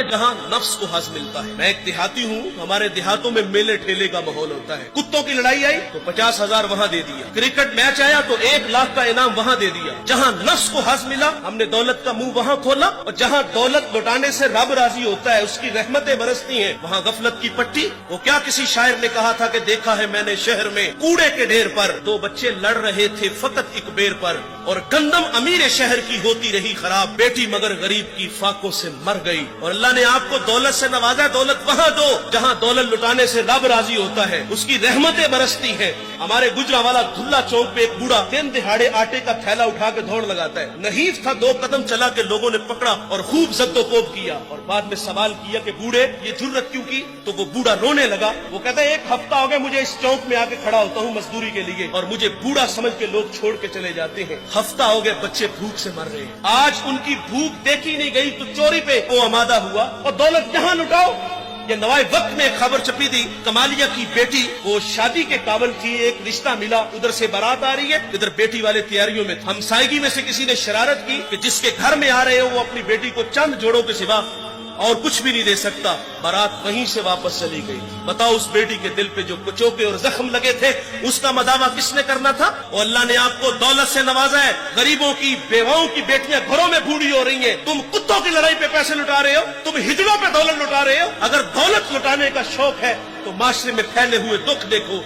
جہاں نفس کو حظ ملتا ہے۔ میں ایک دیہاتی ہوں، ہمارے دیہاتوں میں میلے ٹھیلے کا ماحول ہوتا ہے۔ کتوں کی لڑائی آئی تو 50,000 وہاں دے دیا، کرکٹ میچ آیا تو 1 لاکھ کا انعام وہاں دے دیا۔ جہاں نفس کو حظ ملا ہم نے دولت کا منہ وہاں کھولا، اور جہاں دولت لوٹانے سے رب راضی ہوتا ہے، اس کی رحمتیں برستی ہیں، وہاں غفلت کی پٹی۔ وہ کیا کسی شاعر نے کہا تھا کہ دیکھا ہے میں نے شہر میں کوڑے کے ڈھیر پر 2 بچے لڑ رہے تھے فقط ایک بیر پر، اور گندم امیر شہر کی ہوتی رہی خراب، بیٹی مگر غریب کی فاقوں سے مر گئی۔ اور اللہ نے آپ کو دولت سے نوازا، دولت وہاں دو جہاں دولت لٹانے سے رب راضی ہوتا ہے، اس کی رحمتیں برستی ہیں۔ ہمارے گجرانوالہ دھلا چوک پہ ایک بوڑھا دن دہاڑے آٹے کا تھیلا اٹھا کے دوڑ لگاتا ہے، نحیف تھا، 2 قدم چلا کے لوگوں نے پکڑا اور خوب زد و کوب کیا، اور بعد میں سوال کیا کہ بوڑھے یہ جرت کیوں کی؟ تو وہ بوڑھا رونے لگا۔ وہ کہتا ہے 1 ہفتہ ہو گیا مجھے اس چوک میں آ کے کھڑا ہوتا ہوں مزدوری کے لیے، اور مجھے بوڑھا سمجھ کے لوگ چھوڑ کے چلے جاتے ہیں۔ ہفتہ ہو گئے بچے بھوک سے مر رہے ہیں، آج ان کی بھوک دیکھی نہیں گئی تو چوری پہ وہ آمادہ ہوا، اور دولت جہاں لٹاؤ۔ یہ نوائے وقت میں ایک خبر چھپی تھی، کمالیہ کی بیٹی وہ شادی کے قابل تھی، ایک رشتہ ملا، ادھر سے بارات آ رہی ہے، ادھر بیٹی والے تیاریوں میں، ہمسائیگی میں سے کسی نے شرارت کی کہ جس کے گھر میں آ رہے ہو وہ اپنی بیٹی کو چند جوڑوں کے سوا اور کچھ بھی نہیں دے سکتا۔ بارات وہیں سے واپس چلی گئی۔ بتاؤ اس بیٹی کے دل پہ جو کچوکے اور زخم لگے تھے اس کا مداوع کس نے کرنا تھا؟ اور اللہ نے آپ کو دولت سے نوازا ہے، غریبوں کی بیواؤں کی بیٹیاں گھروں میں بوڑھی ہو رہی ہیں، تم کتوں کی لڑائی پہ پیسے لٹا رہے ہو، تم ہجڑوں پہ دولت لٹا رہے ہو۔ اگر دولت لٹانے کا شوق ہے تو معاشرے میں پھیلے ہوئے دکھ دیکھو،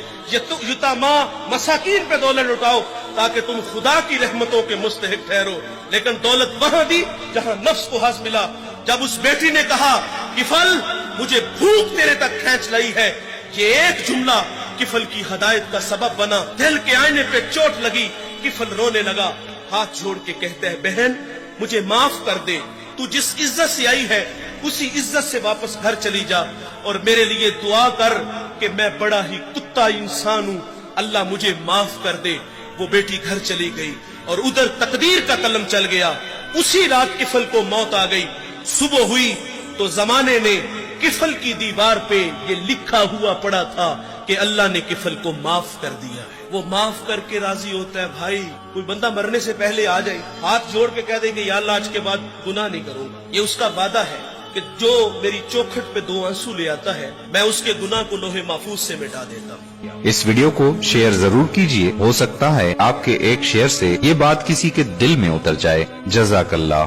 یتاما مساکین پہ دولت لٹاؤ تاکہ تم خدا کی رحمتوں کے مستحق ٹھہرو۔ لیکن دولت وہاں دی جہاں نفس کو حظ ملا۔ جب اس بیٹی نے کہا کفل مجھے بھوک تیرے تک کھینچ لائی ہے، یہ ایک جملہ کفل کی ہدایت کا سبب بنا، دل کے آئینے پہ چوٹ لگی، کفل رونے لگا، ہاتھ جوڑ کے کہتا ہے بہن مجھے معاف کر دے، تو جس عزت سے آئی ہے اسی عزت سے واپس گھر چلی جا، اور میرے لیے دعا کر کہ میں بڑا ہی کتا انسان ہوں، اللہ مجھے معاف کر دے۔ وہ بیٹی گھر چلی گئی اور ادھر تقدیر کا قلم چل گیا، اسی رات کفل کو موت آ گئی۔ صبح ہوئی تو زمانے نے کفل کی دیوار پہ یہ لکھا ہوا پڑا تھا کہ اللہ نے کفل کو معاف کر دیا ہے۔ وہ معاف کر کے راضی ہوتا ہے۔ بھائی کوئی بندہ مرنے سے پہلے آ جائے ہاتھ جوڑ کے کہہ دے کہ یا اللہ آج کے بعد گناہ نہیں کروں گا، یہ اس کا وعدہ ہے کہ جو میری چوکھٹ پہ 2 آنسو لے آتا ہے میں اس کے گناہ کو لوح محفوظ سے مٹا دیتا ہوں۔ اس ویڈیو کو شیئر ضرور کیجئے، ہو سکتا ہے آپ کے ایک شیئر سے یہ بات کسی کے دل میں اتر جائے۔ جزاک اللہ۔